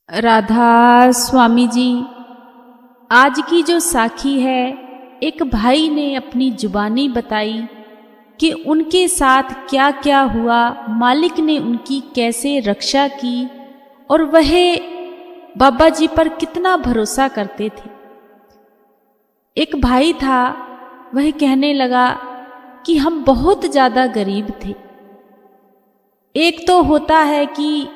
राधा स्वामी जी, आज की जो साखी है, एक भाई ने अपनी जुबानी बताई कि उनके साथ क्या क्या हुआ, मालिक ने उनकी कैसे रक्षा की और वह बाबा जी पर कितना भरोसा करते थे। एक भाई था, वह कहने लगा कि हम बहुत ज़्यादा गरीब थे। एक तो होता है कि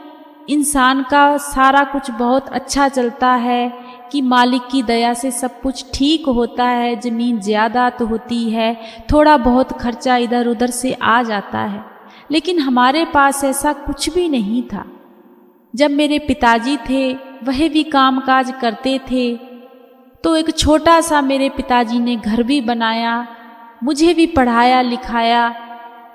इंसान का सारा कुछ बहुत अच्छा चलता है कि मालिक की दया से सब कुछ ठीक होता है, ज़मीन ज़्यादात होती है, थोड़ा बहुत खर्चा इधर उधर से आ जाता है। लेकिन हमारे पास ऐसा कुछ भी नहीं था। जब मेरे पिताजी थे, वह भी कामकाज करते थे, तो एक छोटा सा मेरे पिताजी ने घर भी बनाया, मुझे भी पढ़ाया लिखाया,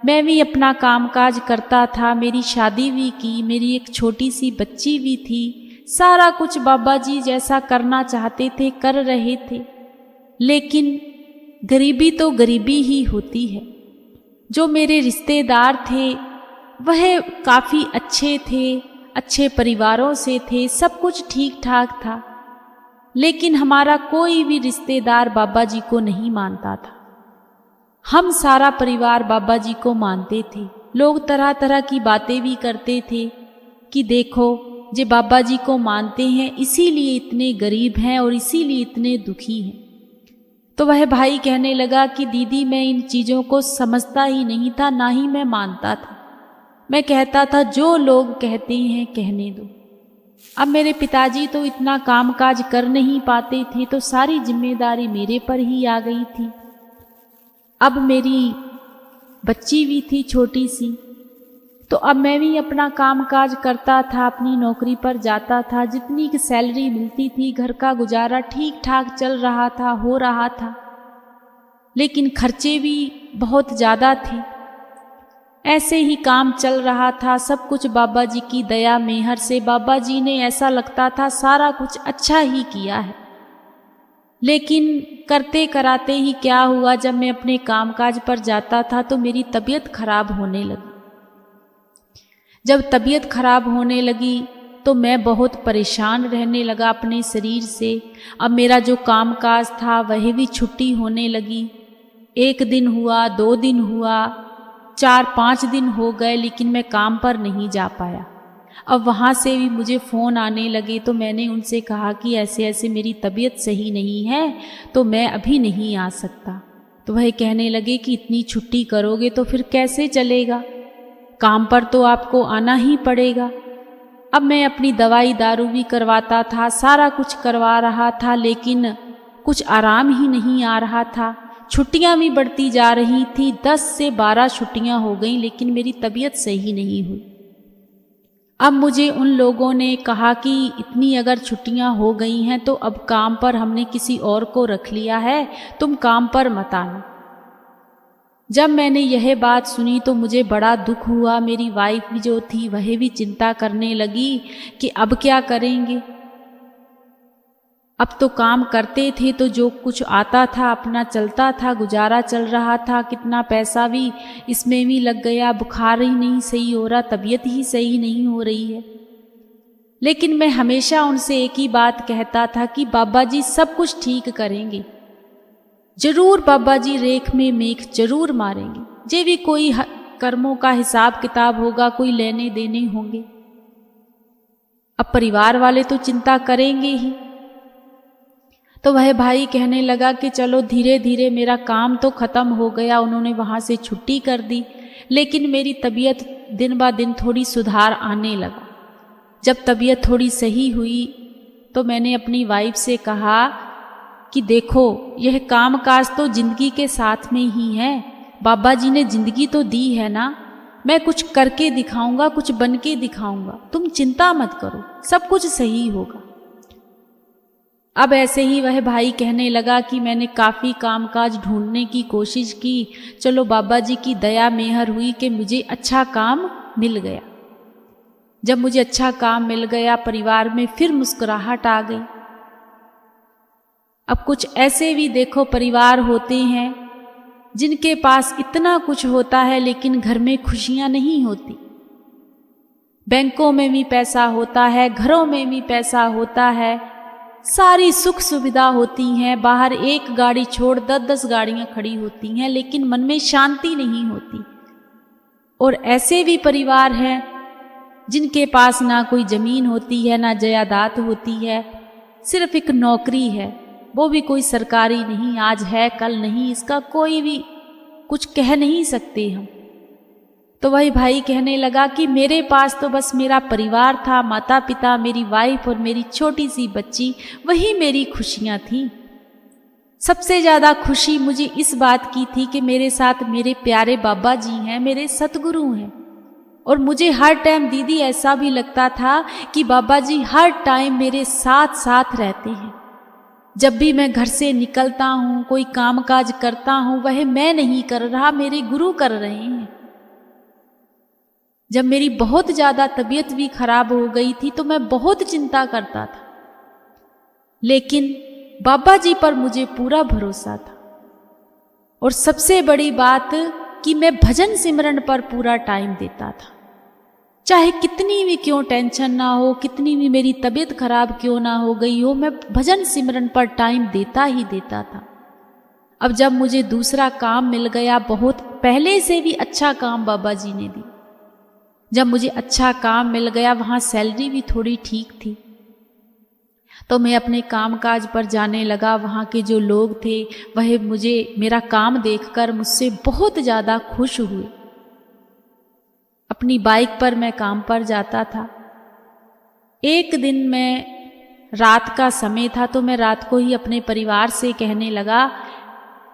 मैं भी अपना कामकाज करता था, मेरी शादी भी की, मेरी एक छोटी सी बच्ची भी थी। सारा कुछ बाबा जी जैसा करना चाहते थे कर रहे थे। लेकिन गरीबी तो गरीबी ही होती है। जो मेरे रिश्तेदार थे वह काफ़ी अच्छे थे, अच्छे परिवारों से थे, सब कुछ ठीक ठाक था। लेकिन हमारा कोई भी रिश्तेदार बाबा जी को नहीं मानता था। हम सारा परिवार बाबा जी को मानते थे। लोग तरह तरह की बातें भी करते थे कि देखो, जे बाबा जी को मानते हैं इसीलिए इतने गरीब हैं और इसीलिए इतने दुखी हैं। तो वह भाई कहने लगा कि दीदी, मैं इन चीज़ों को समझता ही नहीं था, ना ही मैं मानता था। मैं कहता था जो लोग कहते हैं कहने दो। अब मेरे पिताजी तो इतना कामकाज कर नहीं पाते थे, तो सारी जिम्मेदारी मेरे पर ही आ गई थी। अब मेरी बच्ची भी थी छोटी सी, तो अब मैं भी अपना कामकाज करता था, अपनी नौकरी पर जाता था। जितनी की सैलरी मिलती थी, घर का गुजारा ठीक ठाक चल रहा था, हो रहा था। लेकिन खर्चे भी बहुत ज़्यादा थे। ऐसे ही काम चल रहा था, सब कुछ बाबा जी की दया मेहर से। बाबा जी ने ऐसा लगता था सारा कुछ अच्छा ही किया है। लेकिन करते कराते ही क्या हुआ, जब मैं अपने कामकाज पर जाता था तो मेरी तबीयत खराब होने लगी। जब तबीयत खराब होने लगी तो मैं बहुत परेशान रहने लगा अपने शरीर से। अब मेरा जो कामकाज था वह भी छुट्टी होने लगी। 1 दिन हुआ, 2 दिन हुआ, 4-5 दिन हो गए, लेकिन मैं काम पर नहीं जा पाया। अब वहाँ से भी मुझे फ़ोन आने लगे, तो मैंने उनसे कहा कि ऐसे ऐसे मेरी तबीयत सही नहीं है, तो मैं अभी नहीं आ सकता। तो वह कहने लगे कि इतनी छुट्टी करोगे तो फिर कैसे चलेगा, काम पर तो आपको आना ही पड़ेगा। अब मैं अपनी दवाई दारू भी करवाता था, सारा कुछ करवा रहा था, लेकिन कुछ आराम ही नहीं आ रहा था। छुट्टियां भी बढ़ती जा रही थी, 10 से 12 छुट्टियां हो गई, लेकिन मेरी तबीयत सही नहीं हुई। अब मुझे उन लोगों ने कहा कि इतनी अगर छुट्टियां हो गई हैं तो अब काम पर हमने किसी और को रख लिया है, तुम काम पर मत आना। जब मैंने यह बात सुनी तो मुझे बड़ा दुख हुआ। मेरी वाइफ भी जो थी वह भी चिंता करने लगी कि अब क्या करेंगे। अब तो काम करते थे तो जो कुछ आता था अपना चलता था, गुजारा चल रहा था। कितना पैसा भी इसमें भी लग गया, बुखार ही नहीं सही हो रहा, तबीयत ही सही नहीं हो रही है। लेकिन मैं हमेशा उनसे एक ही बात कहता था कि बाबा जी सब कुछ ठीक करेंगे, जरूर बाबा जी रेख में मेख जरूर मारेंगे। जे भी कोई कर्मों का हिसाब किताब होगा, कोई लेने देने होंगे। अब परिवार वाले तो चिंता करेंगे ही। तो वह भाई कहने लगा कि चलो धीरे धीरे मेरा काम तो ख़त्म हो गया, उन्होंने वहाँ से छुट्टी कर दी, लेकिन मेरी तबीयत दिन ब दिन थोड़ी सुधार आने लगा। जब तबीयत थोड़ी सही हुई तो मैंने अपनी वाइफ से कहा कि देखो, यह काम काज तो ज़िंदगी के साथ में ही है, बाबा जी ने ज़िंदगी तो दी है ना, मैं कुछ करके दिखाऊंगा, कुछ बन के दिखाऊंगा, तुम चिंता मत करो, सब कुछ सही होगा। अब ऐसे ही वह भाई कहने लगा कि मैंने काफ़ी कामकाज ढूंढने की कोशिश की, चलो बाबा जी की दया मेहर हुई कि मुझे अच्छा काम मिल गया। जब मुझे अच्छा काम मिल गया, परिवार में फिर मुस्कुराहट आ गई। अब कुछ ऐसे भी देखो परिवार होते हैं जिनके पास इतना कुछ होता है लेकिन घर में खुशियां नहीं होती। बैंकों में भी पैसा होता है, घरों में भी पैसा होता है, सारी सुख सुविधा होती हैं, बाहर एक गाड़ी छोड़ 10-10 गाड़ियां खड़ी होती हैं, लेकिन मन में शांति नहीं होती। और ऐसे भी परिवार हैं जिनके पास ना कोई ज़मीन होती है, ना जायदाद होती है, सिर्फ एक नौकरी है, वो भी कोई सरकारी नहीं, आज है कल नहीं, इसका कोई भी कुछ कह नहीं सकते हम। तो वही भाई कहने लगा कि मेरे पास तो बस मेरा परिवार था, माता पिता, मेरी वाइफ और मेरी छोटी सी बच्ची, वही मेरी खुशियाँ थीं। सबसे ज़्यादा खुशी मुझे इस बात की थी कि मेरे साथ मेरे प्यारे बाबा जी हैं, मेरे सतगुरु हैं। और मुझे हर टाइम दीदी ऐसा भी लगता था कि बाबा जी हर टाइम मेरे साथ साथ रहते हैं। जब भी मैं घर से निकलता हूँ, कोई कामकाज करता हूँ, वह मैं नहीं कर रहा, मेरे गुरु कर रहे हैं। जब मेरी बहुत ज़्यादा तबीयत भी खराब हो गई थी तो मैं बहुत चिंता करता था, लेकिन बाबा जी पर मुझे पूरा भरोसा था। और सबसे बड़ी बात कि मैं भजन सिमरन पर पूरा टाइम देता था, चाहे कितनी भी क्यों टेंशन ना हो, कितनी भी मेरी तबीयत खराब क्यों ना हो गई हो, मैं भजन सिमरन पर टाइम देता ही देता था। अब जब मुझे दूसरा काम मिल गया, बहुत पहले से भी अच्छा काम बाबा जी ने दी, जब मुझे अच्छा काम मिल गया, वहाँ सैलरी भी थोड़ी ठीक थी, तो मैं अपने कामकाज पर जाने लगा। वहाँ के जो लोग थे वह मुझे मेरा काम देखकर मुझसे बहुत ज़्यादा खुश हुए। अपनी बाइक पर मैं काम पर जाता था। एक दिन मैं रात का समय था, तो मैं रात को ही अपने परिवार से कहने लगा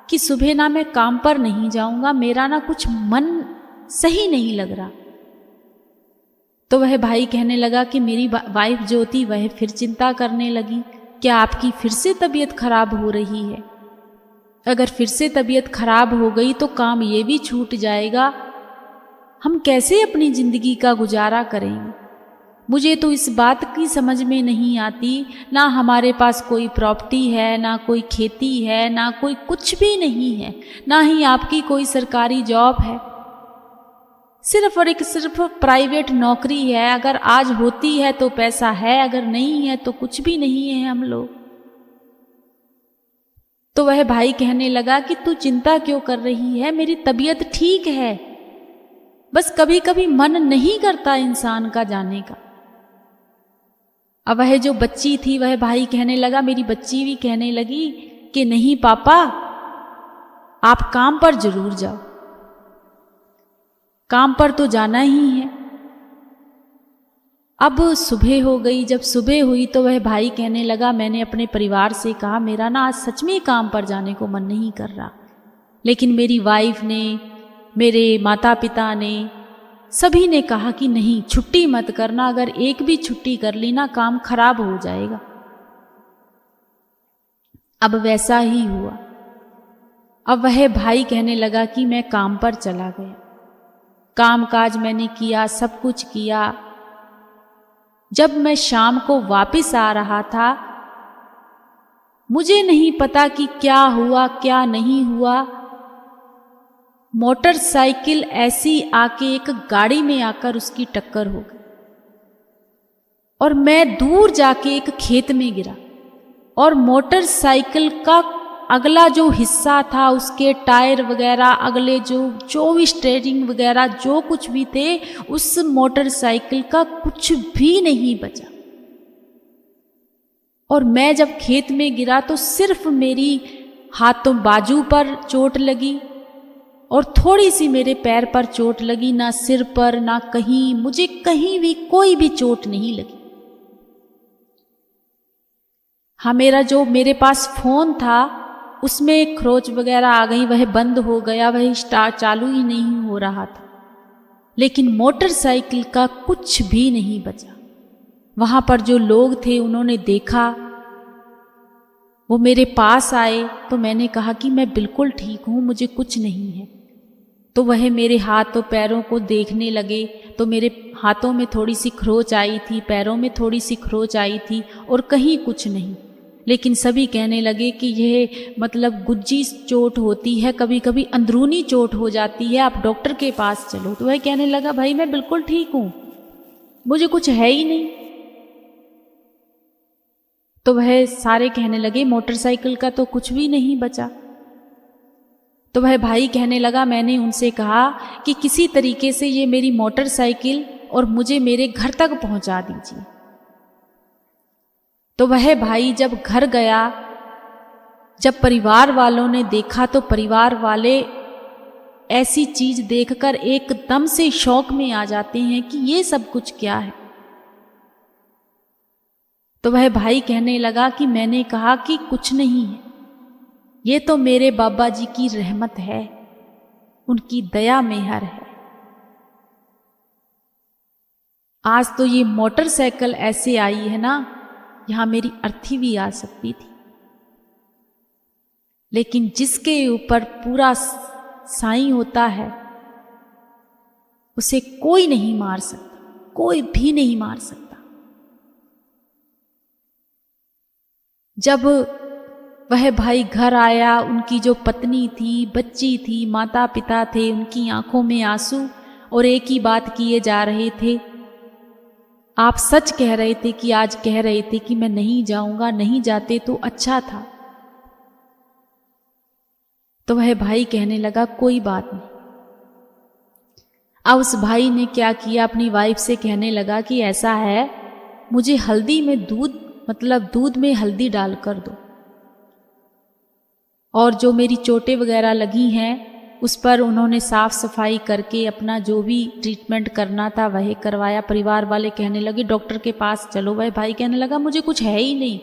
कि सुबह ना मैं काम पर नहीं जाऊँगा, मेरा ना कुछ मन सही नहीं लग रहा। तो वह भाई कहने लगा कि मेरी वाइफ जो थी वह फिर चिंता करने लगी, क्या आपकी फिर से तबीयत खराब हो रही है? अगर फिर से तबीयत खराब हो गई तो काम ये भी छूट जाएगा, हम कैसे अपनी ज़िंदगी का गुजारा करेंगे? मुझे तो इस बात की समझ में नहीं आती, ना हमारे पास कोई प्रॉपर्टी है, ना कोई खेती है, ना कोई कुछ भी नहीं है, ना ही आपकी कोई सरकारी जॉब है, सिर्फ और एक सिर्फ प्राइवेट नौकरी है। अगर आज होती है तो पैसा है, अगर नहीं है तो कुछ भी नहीं है हम लोग। तो वह भाई कहने लगा कि तू चिंता क्यों कर रही है, मेरी तबीयत ठीक है, बस कभी कभी मन नहीं करता इंसान का जाने का। अब वह जो बच्ची थी, वह भाई कहने लगा, मेरी बच्ची भी कहने लगी कि नहीं पापा, आप काम पर जरूर जाओ, काम पर तो जाना ही है। अब सुबह हो गई। जब सुबह हुई तो वह भाई कहने लगा, मैंने अपने परिवार से कहा मेरा ना आज सच में काम पर जाने को मन नहीं कर रहा, लेकिन मेरी वाइफ ने, मेरे माता पिता ने, सभी ने कहा कि नहीं छुट्टी मत करना, अगर एक भी छुट्टी कर ली ना काम खराब हो जाएगा। अब वैसा ही हुआ। अब वह भाई कहने लगा कि मैं काम पर चला गया, काम काज मैंने किया, सब कुछ किया। जब मैं शाम को वापस आ रहा था, मुझे नहीं पता कि क्या हुआ क्या नहीं हुआ, मोटरसाइकिल ऐसी आके एक गाड़ी में आकर उसकी टक्कर हो गई और मैं दूर जाके एक खेत में गिरा। और मोटरसाइकिल का अगला जो हिस्सा था, उसके टायर वगैरह, अगले जो भी स्टीयरिंग वगैरह जो कुछ भी थे, उस मोटरसाइकिल का कुछ भी नहीं बचा। और मैं जब खेत में गिरा तो सिर्फ मेरी हाथों बाजू पर चोट लगी और थोड़ी सी मेरे पैर पर चोट लगी, ना सिर पर ना कहीं, मुझे कहीं भी कोई भी चोट नहीं लगी। हाँ, मेरे पास फोन था, उसमें खरोच वगैरह आ गई, वह बंद हो गया, वह स्टार्ट चालू ही नहीं हो रहा था, लेकिन मोटरसाइकिल का कुछ भी नहीं बचा। वहां पर जो लोग थे उन्होंने देखा, वो मेरे पास आए, तो मैंने कहा कि मैं बिल्कुल ठीक हूं, मुझे कुछ नहीं है। तो वह मेरे हाथ और पैरों को देखने लगे, तो मेरे हाथों में थोड़ी सी खरोच आई थी, पैरों में थोड़ी सी खरोच आई थी और कहीं कुछ नहीं। लेकिन सभी कहने लगे कि यह मतलब गुज्जी चोट होती है, कभी कभी अंदरूनी चोट हो जाती है, आप डॉक्टर के पास चलो। तो वह कहने लगा भाई मैं बिल्कुल ठीक हूँ, मुझे कुछ है ही नहीं। तो वह सारे कहने लगे मोटरसाइकिल का तो कुछ भी नहीं बचा। तो वह भाई कहने लगा, मैंने उनसे कहा कि किसी तरीके से ये मेरी मोटरसाइकिल और मुझे मेरे घर तक पहुंचा दीजिए। तो वह भाई जब घर गया, जब परिवार वालों ने देखा तो परिवार वाले ऐसी चीज देखकर एकदम से शौक में आ जाते हैं कि ये सब कुछ क्या है। तो वह भाई कहने लगा कि मैंने कहा कि कुछ नहीं है, ये तो मेरे बाबा जी की रहमत है, उनकी दया मेहर है। आज तो ये मोटरसाइकिल ऐसे आई है ना, यहां मेरी अर्थी भी आ सकती थी, लेकिन जिसके ऊपर पूरा साईं होता है उसे कोई नहीं मार सकता, कोई भी नहीं मार सकता। जब वह भाई घर आया, उनकी जो पत्नी थी, बच्ची थी, माता पिता थे, उनकी आंखों में आंसू और एक ही बात किए जा रहे थे। आप सच कह रहे थे कि आज कह रहे थे कि मैं नहीं जाऊंगा, नहीं जाते तो अच्छा था। तो वह भाई कहने लगा कोई बात नहीं। अब उस भाई ने क्या किया, अपनी वाइफ से कहने लगा कि ऐसा है, मुझे हल्दी में दूध में हल्दी डालकर दो, और जो मेरी चोटें वगैरह लगी हैं उस पर उन्होंने साफ सफाई करके अपना जो भी ट्रीटमेंट करना था वह करवाया। परिवार वाले कहने लगे डॉक्टर के पास चलो। वह भाई कहने लगा मुझे कुछ है ही नहीं,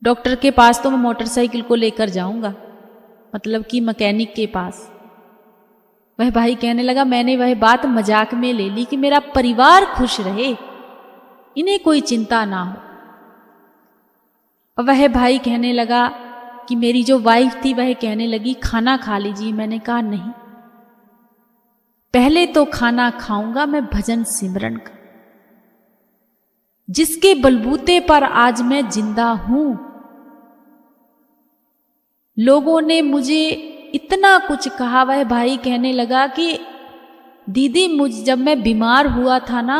डॉक्टर के पास तो मैं मोटरसाइकिल को लेकर जाऊंगा, मतलब कि मैकेनिक के पास। वह भाई कहने लगा मैंने वह बात मजाक में ले ली कि मेरा परिवार खुश रहे, इन्हें कोई चिंता ना हो। और वह भाई कहने लगा कि मेरी जो वाइफ थी वह कहने लगी खाना खा लीजिए। मैंने कहा नहीं, पहले तो खाना खाऊंगा मैं भजन सिमरन का, जिसके बलबूते पर आज मैं जिंदा हूं। लोगों ने मुझे इतना कुछ कहा। वह भाई कहने लगा कि दीदी जब मैं बीमार हुआ था ना,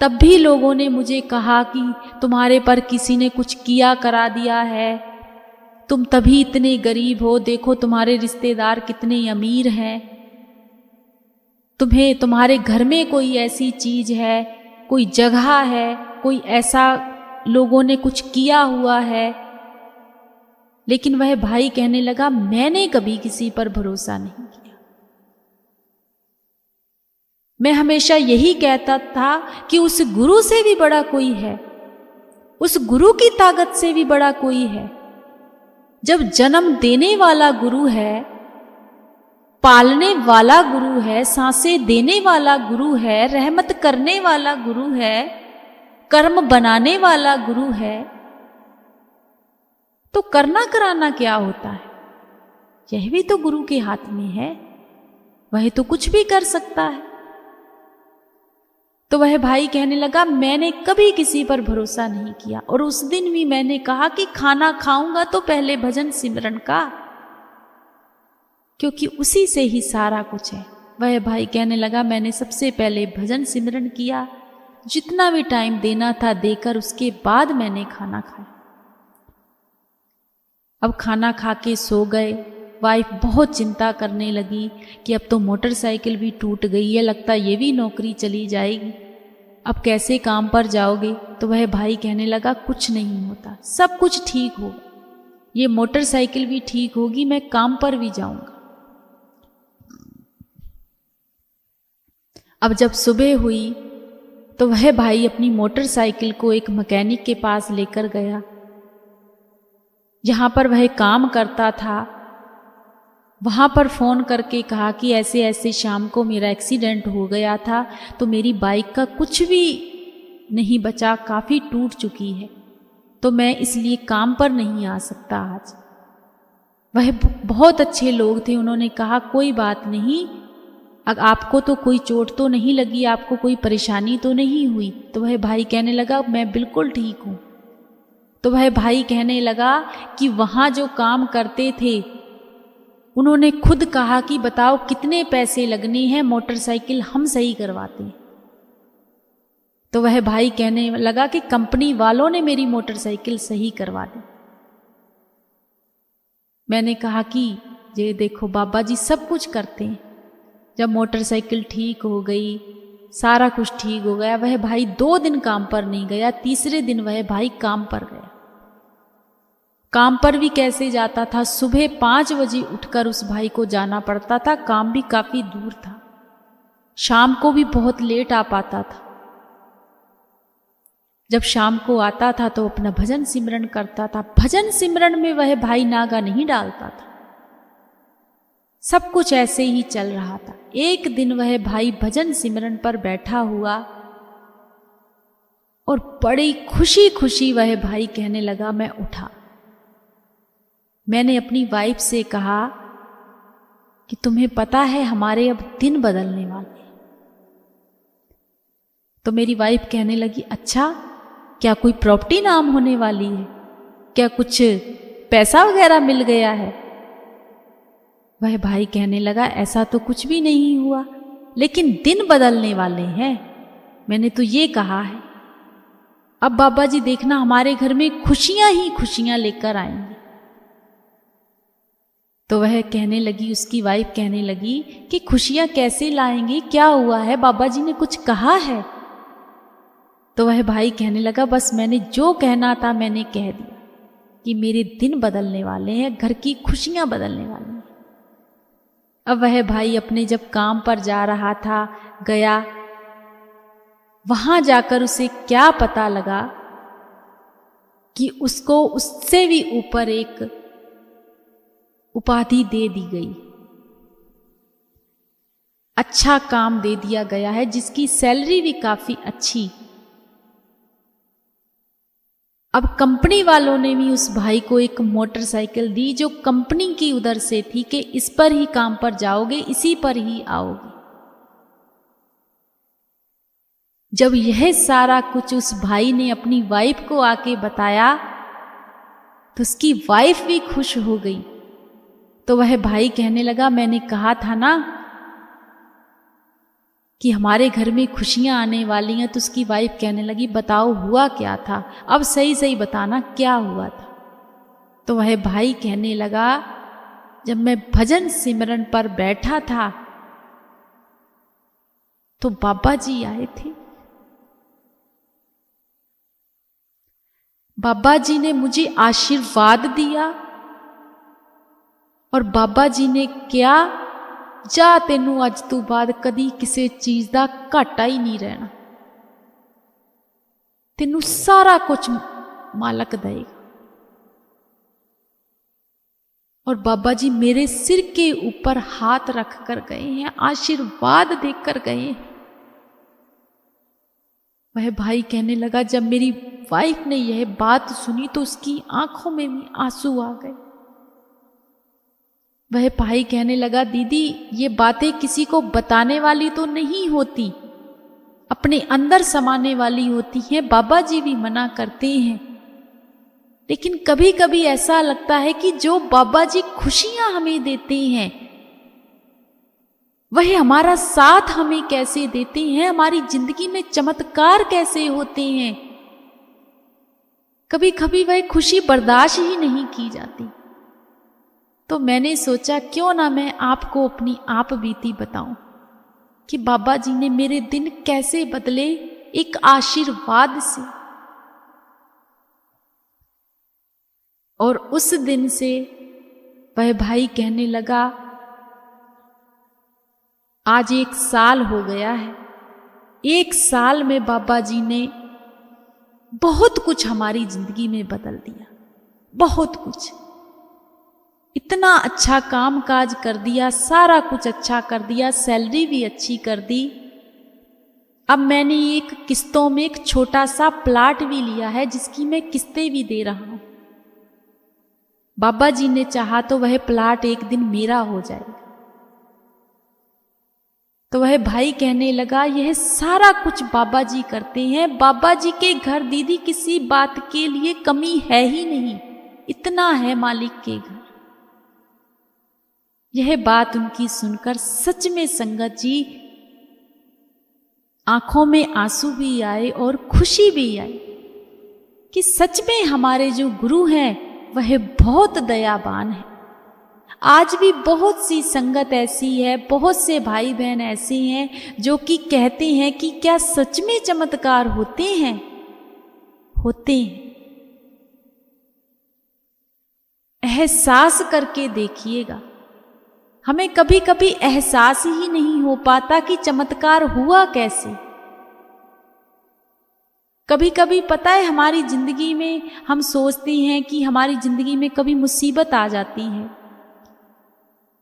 तब भी लोगों ने मुझे कहा कि तुम्हारे पर किसी ने कुछ किया करा दिया है, तुम तभी इतने गरीब हो, देखो तुम्हारे रिश्तेदार कितने अमीर हैं, तुम्हें तुम्हारे घर में कोई ऐसी चीज है, कोई जगह है, कोई ऐसा लोगों ने कुछ किया हुआ है। लेकिन वह भाई कहने लगा मैंने कभी किसी पर भरोसा नहीं किया। मैं हमेशा यही कहता था कि उस गुरु से भी बड़ा कोई है, उस गुरु की ताकत से भी बड़ा कोई है। जब जन्म देने वाला गुरु है, पालने वाला गुरु है, सांसें देने वाला गुरु है, रहमत करने वाला गुरु है, कर्म बनाने वाला गुरु है, तो करना कराना क्या होता है? यह भी तो गुरु के हाथ में है, वह तो कुछ भी कर सकता है। तो वह भाई कहने लगा मैंने कभी किसी पर भरोसा नहीं किया, और उस दिन भी मैंने कहा कि खाना खाऊंगा तो पहले भजन सिमरन का, क्योंकि उसी से ही सारा कुछ है। वह भाई कहने लगा मैंने सबसे पहले भजन सिमरन किया, जितना भी टाइम देना था देकर, उसके बाद मैंने खाना खाया। अब खाना खा के सो गए। वाइफ बहुत चिंता करने लगी कि अब तो मोटरसाइकिल भी टूट गई है, लगता ये भी नौकरी चली जाएगी, अब कैसे काम पर जाओगे? तो वह भाई कहने लगा कुछ नहीं होता, सब कुछ ठीक होगा, ये मोटरसाइकिल भी ठीक होगी, मैं काम पर भी जाऊंगा। अब जब सुबह हुई तो वह भाई अपनी मोटरसाइकिल को एक मैकेनिक के पास लेकर गया, जहां पर वह काम करता था। वहां पर फोन करके कहा कि ऐसे ऐसे शाम को मेरा एक्सीडेंट हो गया था, तो मेरी बाइक का कुछ भी नहीं बचा, काफ़ी टूट चुकी है, तो मैं इसलिए काम पर नहीं आ सकता आज। वह बहुत अच्छे लोग थे, उन्होंने कहा कोई बात नहीं, अब आपको तो कोई चोट तो नहीं लगी, आपको कोई परेशानी तो नहीं हुई? तो वह भाई कहने लगा मैं बिल्कुल ठीक हूँ। तो वह भाई कहने लगा कि वहाँ जो काम करते थे उन्होंने खुद कहा कि बताओ कितने पैसे लगने हैं, मोटरसाइकिल हम सही करवाते हैं। तो वह भाई कहने लगा कि कंपनी वालों ने मेरी मोटरसाइकिल सही करवा दी। मैंने कहा कि ये देखो बाबा जी सब कुछ करते हैं। जब मोटरसाइकिल ठीक हो गई, सारा कुछ ठीक हो गया, वह भाई 2 दिन काम पर नहीं गया। तीसरे दिन वह भाई काम पर गया। काम पर भी कैसे जाता था? सुबह 5 बजे उठकर उस भाई को जाना पड़ता था। काम भी काफी दूर था। शाम को भी बहुत लेट आ पाता था। जब शाम को आता था तो अपना भजन सिमरन करता था। भजन सिमरन में वह भाई नागा नहीं डालता था। सब कुछ ऐसे ही चल रहा था। एक दिन वह भाई भजन सिमरन पर बैठा हुआ और बड़ी खुशी खुशी वह भाई कहने लगा, मैं उठा। मैंने अपनी वाइफ से कहा कि तुम्हें पता है हमारे अब दिन बदलने वाले हैं। तो मेरी वाइफ कहने लगी, अच्छा क्या कोई प्रॉपर्टी नाम होने वाली है? क्या कुछ पैसा वगैरह मिल गया है? वह भाई कहने लगा, ऐसा तो कुछ भी नहीं हुआ, लेकिन दिन बदलने वाले हैं, मैंने तो ये कहा है। अब बाबा जी देखना हमारे घर में खुशियां ही खुशियां लेकर आएंगे। तो वह कहने लगी, उसकी वाइफ कहने लगी कि खुशियां कैसे लाएंगे, क्या हुआ है, बाबा जी ने कुछ कहा है? तो वह भाई कहने लगा, बस मैंने जो कहना था मैंने कह दिया कि मेरे दिन बदलने वाले हैं, घर की खुशियां बदलने वाली हैं। अब वह भाई अपने जब काम पर जा रहा था, गया, वहां जाकर उसे क्या पता लगा कि उसको उससे भी ऊपर एक उपाधि दे दी गई, अच्छा काम दे दिया गया है, जिसकी सैलरी भी काफी अच्छी। अब कंपनी वालों ने भी उस भाई को एक मोटरसाइकिल दी, जो कंपनी की उधर से थी कि इस पर ही काम पर जाओगे, इसी पर ही आओगे। जब यह सारा कुछ उस भाई ने अपनी वाइफ को आके बताया तो उसकी वाइफ भी खुश हो गई। तो वह भाई कहने लगा, मैंने कहा था ना कि हमारे घर में खुशियां आने वाली हैं। तो उसकी वाइफ कहने लगी, बताओ हुआ क्या था, अब सही सही बताना क्या हुआ था। तो वह भाई कहने लगा, जब मैं भजन सिमरन पर बैठा था तो बाबा जी आए थे। बाबा जी ने मुझे आशीर्वाद दिया और बाबा जी ने क्या, जा तेनू अज तो बाद कदी किसी चीज का घाटा ही नहीं रहना, तेनू सारा कुछ मालक देगा। और बाबा जी मेरे सिर के ऊपर हाथ रख कर गए हैं, आशीर्वाद देकर गए हैं। वह भाई कहने लगा, जब मेरी वाइफ ने यह बात सुनी तो उसकी आंखों में भी आंसू आ गए। वह भाई कहने लगा, दीदी ये बातें किसी को बताने वाली तो नहीं होती, अपने अंदर समाने वाली होती हैं। बाबा जी भी मना करते हैं, लेकिन कभी कभी ऐसा लगता है कि जो बाबा जी खुशियां हमें देते हैं, वह हमारा साथ हमें कैसे देते हैं, हमारी जिंदगी में चमत्कार कैसे होते हैं। कभी कभी वह खुशी बर्दाश्त ही नहीं की जाती। तो मैंने सोचा क्यों ना मैं आपको अपनी आप बीती बताऊं कि बाबा जी ने मेरे दिन कैसे बदले एक आशीर्वाद से। और उस दिन से वह भाई कहने लगा, आज 1 साल हो गया है। 1 साल में बाबा जी ने बहुत कुछ हमारी जिंदगी में बदल दिया, बहुत कुछ। इतना अच्छा काम काज कर दिया, सारा कुछ अच्छा कर दिया, सैलरी भी अच्छी कर दी। अब मैंने एक किस्तों में एक छोटा सा प्लाट भी लिया है, जिसकी मैं किस्तें भी दे रहा हूं। बाबा जी ने चाहा तो वह प्लाट एक दिन मेरा हो जाएगा। तो वह भाई कहने लगा, यह सारा कुछ बाबा जी करते हैं। बाबा जी के घर दीदी किसी बात के लिए कमी है ही नहीं, इतना है मालिक के घर। यह बात उनकी सुनकर सच में संगत जी आंखों में आंसू भी आए और खुशी भी आई कि सच में हमारे जो गुरु हैं वह बहुत दयावान है। आज भी बहुत सी संगत ऐसी है, बहुत से भाई बहन ऐसे हैं जो कि कहते हैं कि क्या सच में चमत्कार होते हैं? होते हैं। एहसास करके देखिएगा। हमें कभी कभी एहसास ही नहीं हो पाता कि चमत्कार हुआ कैसे। कभी कभी पता है हमारी जिंदगी में हम सोचते हैं कि हमारी जिंदगी में कभी मुसीबत आ जाती है,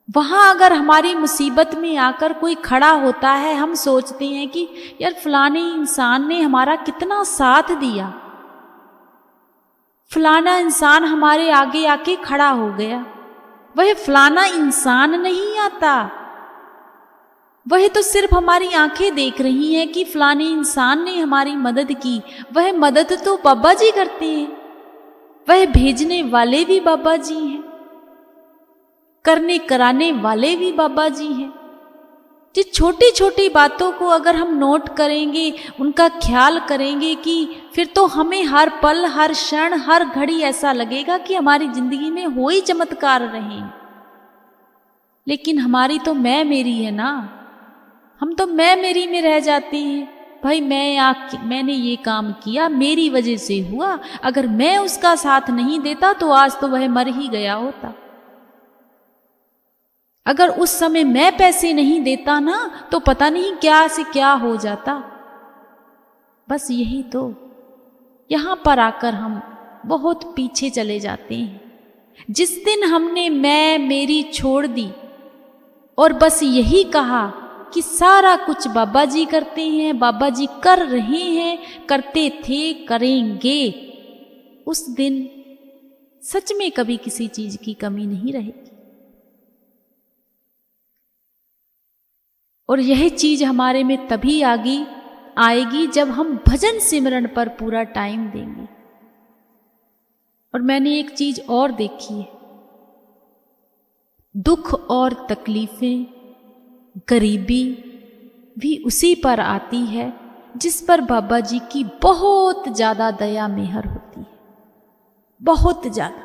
वहां अगर हमारी मुसीबत में आकर कोई खड़ा होता है, हम सोचते हैं कि यार फलाने इंसान ने हमारा कितना साथ दिया, फलाना इंसान हमारे आगे आके खड़ा हो गया। वह फलाना इंसान नहीं आता, वह तो सिर्फ हमारी आंखें देख रही हैं कि फलाने इंसान ने हमारी मदद की। वह मदद तो बाबा जी करते हैं, वह भेजने वाले भी बाबा जी हैं, करने कराने वाले भी बाबा जी हैं। जिस छोटी छोटी बातों को अगर हम नोट करेंगे, उनका ख्याल करेंगे कि फिर तो हमें हर पल, हर क्षण, हर घड़ी ऐसा लगेगा कि हमारी जिंदगी में हो ही चमत्कार रहे हैं। लेकिन हमारी तो मैं मेरी है ना, हम तो मैं मेरी में रह जाते हैं। भाई मैंने ये काम किया, मेरी वजह से हुआ, अगर मैं उसका साथ नहीं देता तो आज तो वह मर ही गया होता। अगर उस समय मैं पैसे नहीं देता ना तो पता नहीं क्या से क्या हो जाता। बस यही तो, यहां पर आकर हम बहुत पीछे चले जाते हैं। जिस दिन हमने मैं मेरी छोड़ दी और बस यही कहा कि सारा कुछ बाबा जी करते हैं, बाबा जी कर रहे हैं, करते थे, करेंगे, उस दिन सच में कभी किसी चीज की कमी नहीं रहेगी। और यह चीज हमारे में तभी आएगी जब हम भजन सिमरन पर पूरा टाइम देंगे। और मैंने एक चीज और देखी है, दुख और तकलीफें, गरीबी भी उसी पर आती है जिस पर बाबा जी की बहुत ज्यादा दया मेहर होती है, बहुत ज्यादा।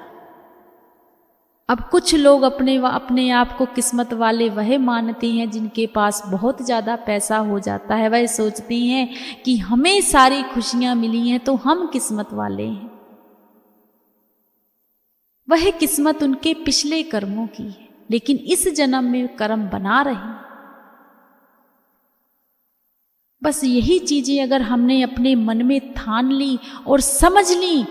अब कुछ लोग अपने आप को किस्मत वाले वह मानते हैं जिनके पास बहुत ज़्यादा पैसा हो जाता है। वह सोचते हैं कि हमें सारी खुशियां मिली हैं तो हम किस्मत वाले हैं। वह किस्मत उनके पिछले कर्मों की है, लेकिन इस जन्म में कर्म बना रही। बस यही चीजें अगर हमने अपने मन में ठान ली और समझ ली,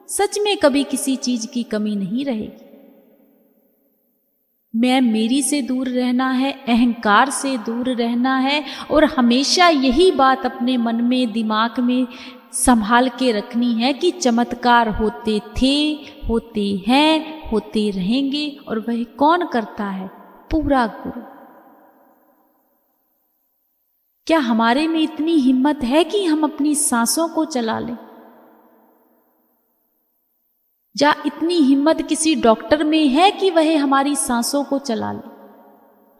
सच में कभी किसी चीज की कमी नहीं रहेगी। मैं मेरी से दूर रहना है, अहंकार से दूर रहना है और हमेशा यही बात अपने मन में, दिमाग में संभाल के रखनी है कि चमत्कार होते थे, होते हैं, होते रहेंगे। और वह कौन करता है? पूरा गुरु। क्या हमारे में इतनी हिम्मत है कि हम अपनी सांसों को चला लें? या इतनी हिम्मत किसी डॉक्टर में है कि वह हमारी सांसों को चला ले?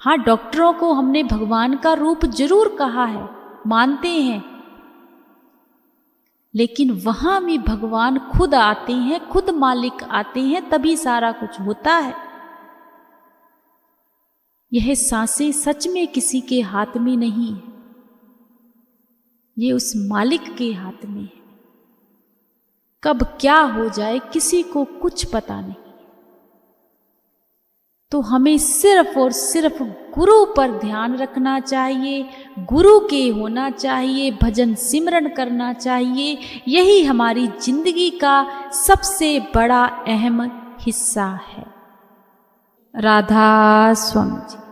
हाँ, डॉक्टरों को हमने भगवान का रूप जरूर कहा है, मानते हैं, लेकिन वहां भी भगवान खुद आते हैं, खुद मालिक आते हैं, तभी सारा कुछ होता है। यह सांसें सच में किसी के हाथ में नहीं है, ये उस मालिक के हाथ में है। कब क्या हो जाए किसी को कुछ पता नहीं। तो हमें सिर्फ और सिर्फ गुरु पर ध्यान रखना चाहिए, गुरु के होना चाहिए, भजन सिमरन करना चाहिए। यही हमारी जिंदगी का सबसे बड़ा अहम हिस्सा है। राधा स्वामी जी।